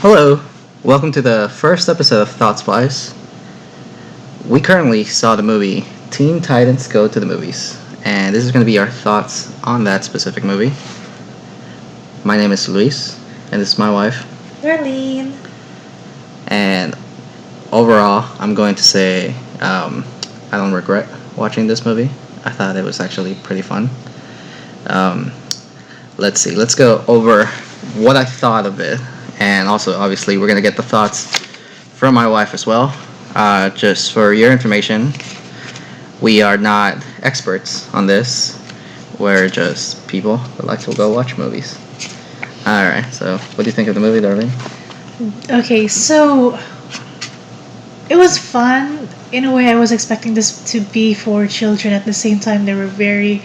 Hello, welcome to the first episode of Thought Splice. We currently saw the movie Teen Titans Go to the Movies, and this is going to be our thoughts on that specific movie. My name is Luis, and this is my wife. Darlene. And overall, I'm going to say I don't regret watching this movie. I thought it was actually pretty fun. Let's see, let's go over what I thought of it. And also, obviously, we're going to get the thoughts from my wife as well. Just for your information, we are not experts on this. We're just people that like to go watch movies. Alright, so what do you think of the movie, Darlene? Okay, so it was fun. In a way, I was expecting this to be for children. At the same time, there were very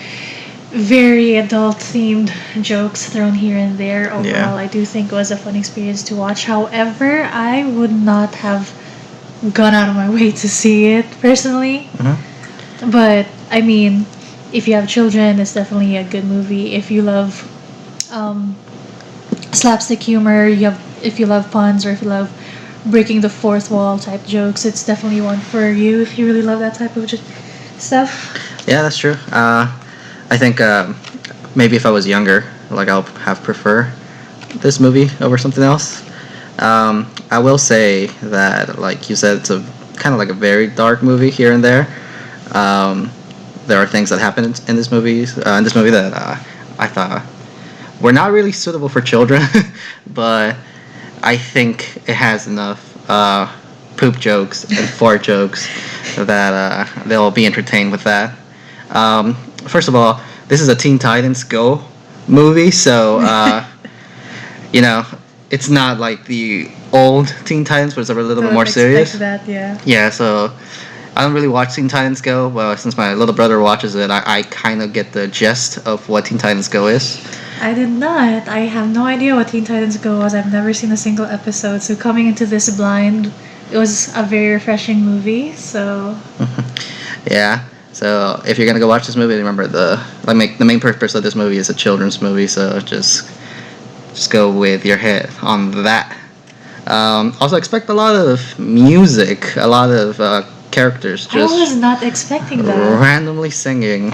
adult-themed jokes thrown here and there. Overall, I do think it was a fun experience to watch. However, I would not have gone out of my way to see it, personally. Mm-hmm. But, I mean, if you have children, it's definitely a good movie. If you love slapstick humor, if you love puns, or if you love breaking the fourth wall type jokes, it's definitely one for you if you really love that type of stuff. Yeah, that's true. I think maybe if I was younger, I'll have prefer this movie over something else. I will say that, like you said, it's a kind of like a very dark movie here and there. There are things that happen in this movie that I thought were not really suitable for children, but I think it has enough poop jokes and fart jokes that they'll be entertained with that. First of all, this is a Teen Titans Go movie, so it's not like the old Teen Titans, but it's a little bit more serious. That, yeah. Yeah, so I don't really watch Teen Titans Go, but since my little brother watches it, I kind of get the gist of what Teen Titans Go is. I did not. I have no idea what Teen Titans Go was. I've never seen a single episode, so coming into this blind, it was a very refreshing movie. So yeah. So if you're gonna go watch this movie, remember the main purpose of this movie is a children's movie. So just go with your head on that. Also expect a lot of music, a lot of characters. Just I was not expecting that. Randomly singing.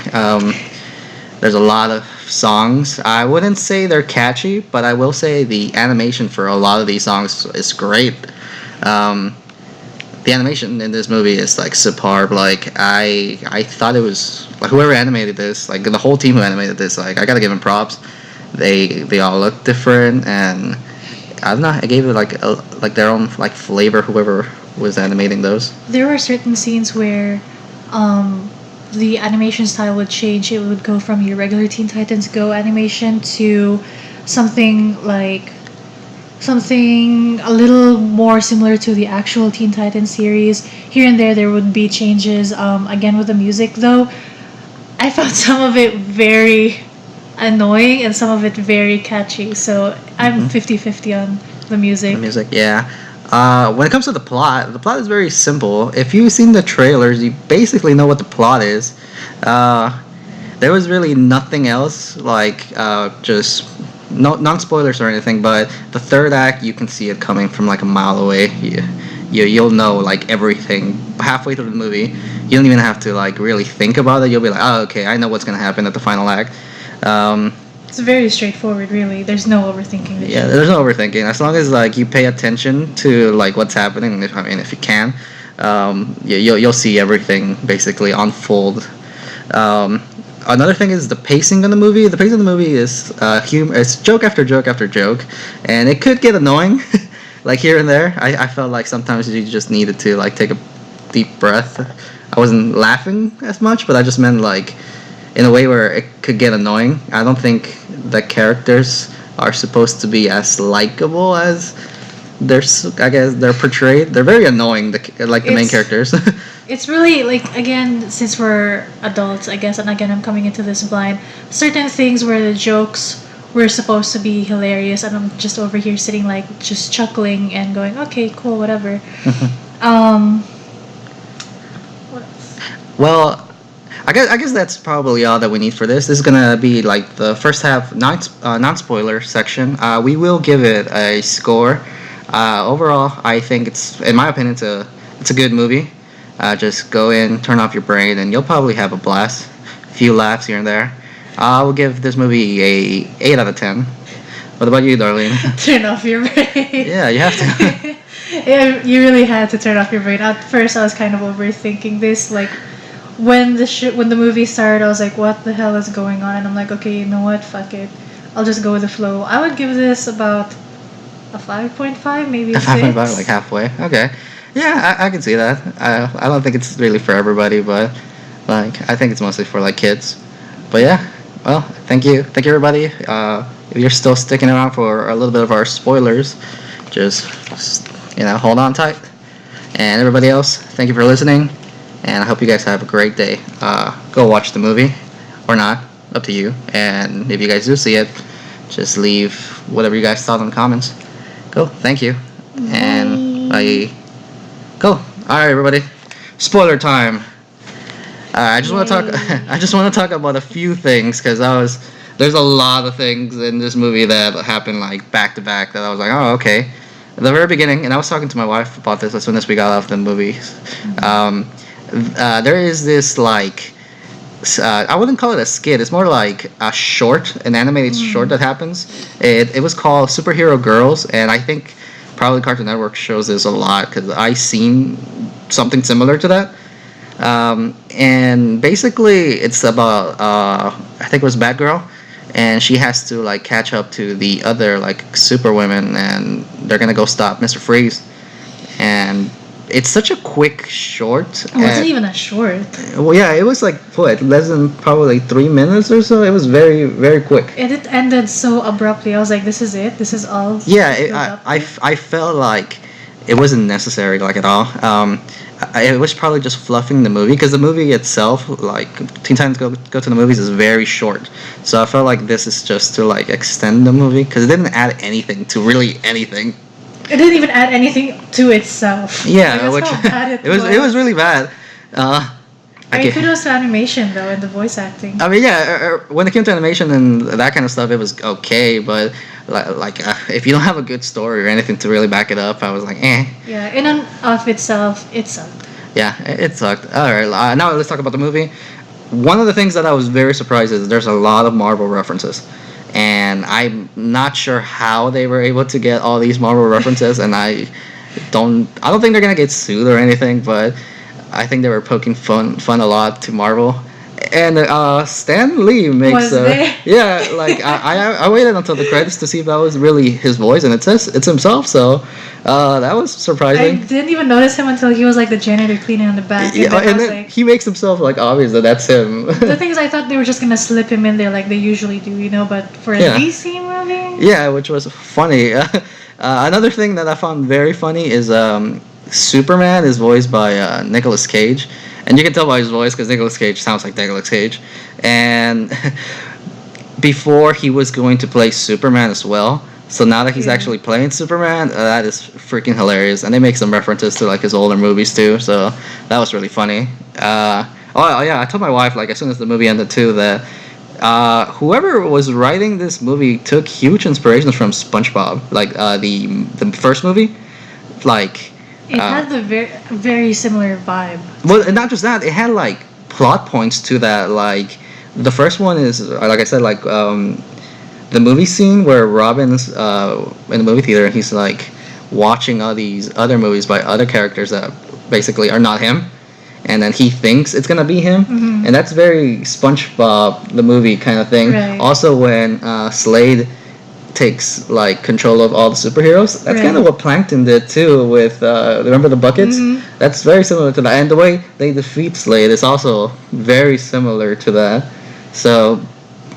There's a lot of songs. I wouldn't say they're catchy, but I will say the animation for a lot of these songs is great. The animation in this movie is superb. I thought it was whoever animated this, the whole team who animated this, I gotta give them props. They all look different, and I don't know. I gave it their own flavor. Whoever was animating those. There were certain scenes where the animation style would change. It would go from your regular Teen Titans Go animation to something a little more similar to the actual Teen Titans series. Here and there would be changes. Again, with the music, though, I found some of it very annoying and some of it very catchy. So I'm 50-50 on the music. The music, yeah. When it comes to the plot is very simple. If you've seen the trailers, you basically know what the plot is. There was really nothing else, just non-spoilers or anything, but the third act, you can see it coming from a mile away. You'll know everything halfway through the movie. You don't even have to really think about it. You'll be like, oh, okay, I know what's going to happen at the final act. It's very straightforward, really. There's no overthinking. Yeah, there's no overthinking. As long as you pay attention to what's happening. If you can, you'll see everything basically unfold. Another thing is the pacing of the movie. The pacing of the movie is humor. It's joke after joke after joke, and it could get annoying, here and there. I felt like sometimes you just needed to take a deep breath. I wasn't laughing as much, but I just meant in a way where it could get annoying. I don't think the characters are supposed to be as likable as they're portrayed. They're very annoying, the main characters. It's really again, since we're adults, I guess, and again I'm coming into this blind, certain things where the jokes were supposed to be hilarious and I'm just over here sitting just chuckling and going, okay, cool, whatever. Well, I guess that's probably all that we need for this. This is gonna be the first half non-spoiler section. We will give it a score. Overall, I think it's, in my opinion, it's a good movie. Just go in, turn off your brain, and you'll probably have a blast. A few laughs here and there. I will give this movie a 8 out of 10. What about you, Darlene? Turn off your brain. Yeah, you have to. Yeah, you really had to turn off your brain. At first, I was kind of overthinking this. Like, when the movie started, I was like, "What the hell is going on?" And I'm like, "Okay, you know what? Fuck it. I'll just go with the flow." I would give this about a 5.5, maybe a 5.5, 6. like halfway. Okay. Yeah, I can see that. I don't think it's really for everybody, but like I think it's mostly for like kids. But yeah, well, thank you everybody. If you're still sticking around for a little bit of our spoilers, just hold on tight. And everybody else, thank you for listening, and I hope you guys have a great day. Go watch the movie, or not, up to you. And if you guys do see it, just leave whatever you guys thought in the comments. Go, thank you, and bye. Go. All right, everybody. Spoiler time. I just want to talk. I just want to talk about a few things because there's a lot of things in this movie that happened like back to back that I was like, oh, okay. At the very beginning, and I was talking to my wife about this as soon as we got off the movie. There is this like, I wouldn't call it a skit. It's more like a short, an animated short that happens. It was called Superhero Girls, and I think probably Cartoon Network shows this a lot because I seen something similar to that. And basically, it's about I think it was Batgirl, and she has to like catch up to the other like super women, and they're gonna go stop Mr. Freeze. And it's such a quick short. It wasn't even a short. Well, yeah, it was like what, less than probably 3 minutes or so. It was very very quick. And it ended so abruptly. I was like, "This is it. This is all." Yeah, I felt like it wasn't necessary like at all. It was probably just fluffing the movie because the movie itself, like Teen Titans Go to the Movies, is very short. So I felt like this is just to like extend the movie because it didn't add anything to really anything. It didn't even add anything to itself. Yeah, Like, that's how bad it was really bad. Kudos to animation though and the voice acting. I mean, yeah, when it came to animation and that kind of stuff, it was okay. But if you don't have a good story or anything to really back it up, I was like, eh. Yeah, in and of itself, it sucked. Yeah, it sucked. All right, now let's talk about the movie. One of the things that I was very surprised is there's a lot of Marvel references, and I'm not sure how they were able to get all these Marvel references, and I don't think they're gonna get sued or anything, but I think they were poking fun a lot to Marvel. And Stan Lee makes yeah, like I waited until the credits to see if that was really his voice, and it says it's himself, so that was surprising. I didn't even notice him until he was like the janitor cleaning on the back. Yeah, and then like, he makes himself like obvious that that's him. The thing is, I thought they were just gonna slip him in there like they usually do, but for a DC movie. Yeah, which was funny. Another thing that I found very funny is Superman is voiced by Nicolas Cage. And you can tell by his voice because Nicolas Cage sounds like Nicolas Cage. And before he was going to play Superman as well. So now that he's actually playing Superman, that is freaking hilarious. And they make some references to like his older movies too. So that was really funny. Oh yeah, I told my wife like as soon as the movie ended too that whoever was writing this movie took huge inspirations from SpongeBob. Like the first movie, like. It had the very similar vibe. Well, and not just that, it had like plot points to that. Like the first one is, like I said, like the movie scene where Robin's in the movie theater and he's like watching all these other movies by other characters that basically are not him, and then he thinks it's gonna be him, and that's very SpongeBob the movie kind of thing. Right. Also, when Slade takes like control of all the superheroes. That's kind of what Plankton did too with remember the buckets? That's very similar to that, and the way they defeat Slade is also very similar to that. So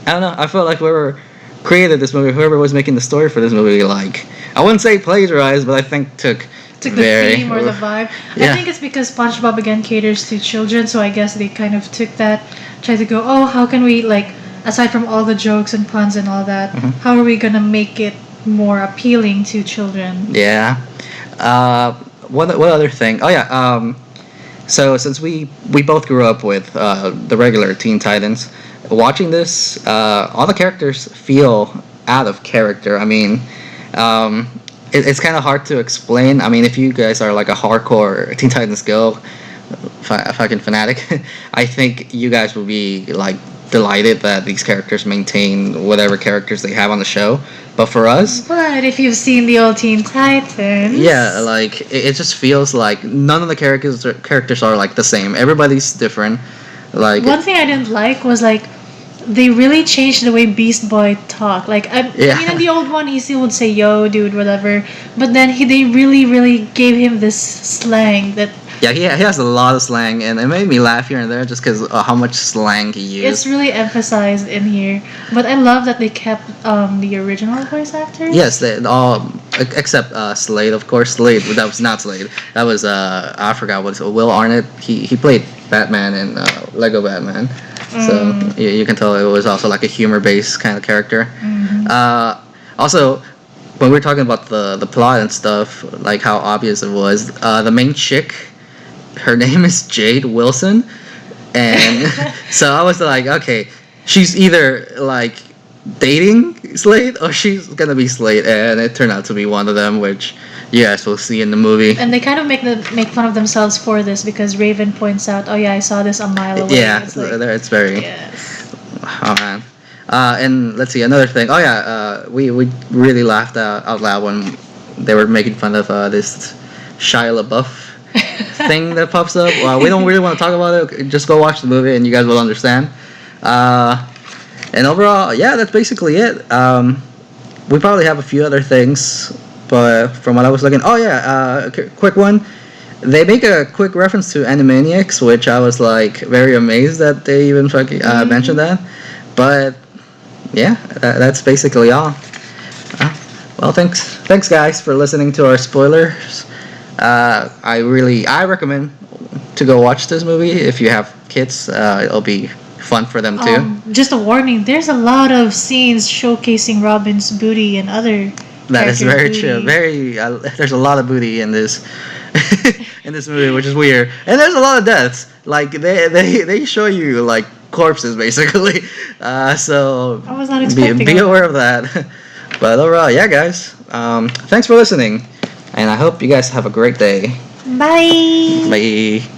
I don't know, I felt like whoever created this movie, whoever was making the story for this movie, like I wouldn't say plagiarized, but I think took the theme or the vibe. I think it's because SpongeBob again caters to children, so I guess they kind of took that, tried to go, oh, how can we like, aside from all the jokes and puns and all that, how are we gonna make it more appealing to children? Yeah. What other thing? Oh yeah. So since we both grew up with the regular Teen Titans, watching this, all the characters feel out of character. I mean, it's kind of hard to explain. I mean, if you guys are like a hardcore Teen Titans Go fucking fanatic, I think you guys will be like delighted that these characters maintain whatever characters they have on the show. But for us, But if you've seen the old Teen Titans, yeah, like it just feels like none of the characters are like the same. Everybody's different. Like one thing I didn't like was like they really changed the way Beast Boy talked. Like Yeah. I mean, in the old one, he still would say "yo, dude," whatever. But then they really gave him this slang that yeah, he has a lot of slang, and it made me laugh here and there just because how much slang he used. it's really emphasized in here. But I love that they kept the original voice actors. Yes, they all except Slade, of course. Slade, that was not Slade. That was I forgot what it's Will Arnett. He played Batman in Lego Batman, so you can tell it was also like a humor-based kind of character. Also, when we're talking about the plot and stuff, like how obvious it was, the main chick, her name is Jade Wilson, and so I was like, okay, she's either like dating Slade or she's gonna be Slade, and it turned out to be one of them, which you guys will see in the movie. And they kind of make fun of themselves for this because Raven points out, "Oh yeah, I saw this a mile away." Yeah, It's like, it's very. yes. Oh man. And let's see another thing. Oh yeah, we really laughed out loud when they were making fun of this Shia LaBeouf thing that pops up. We don't really want to talk about it. Just go watch the movie and you guys will understand. And overall, yeah, that's basically it. We probably have a few other things, but from what I was looking, oh yeah, quick one. They make a quick reference to Animaniacs, which I was like very amazed that they even fucking mentioned that. But yeah, that's basically all. Well, thanks guys for listening to our spoilers. I recommend to go watch this movie if you have kids. It'll be fun for them too. Just a warning: there's a lot of scenes showcasing Robin's booty and other. That is characters' very booty. true. There's a lot of booty in this in this movie, which is weird. And there's a lot of deaths. Like they show you like corpses basically. So I was not expecting. be aware of that. But overall, yeah, guys. Thanks for listening, and I hope you guys have a great day. Bye. Bye.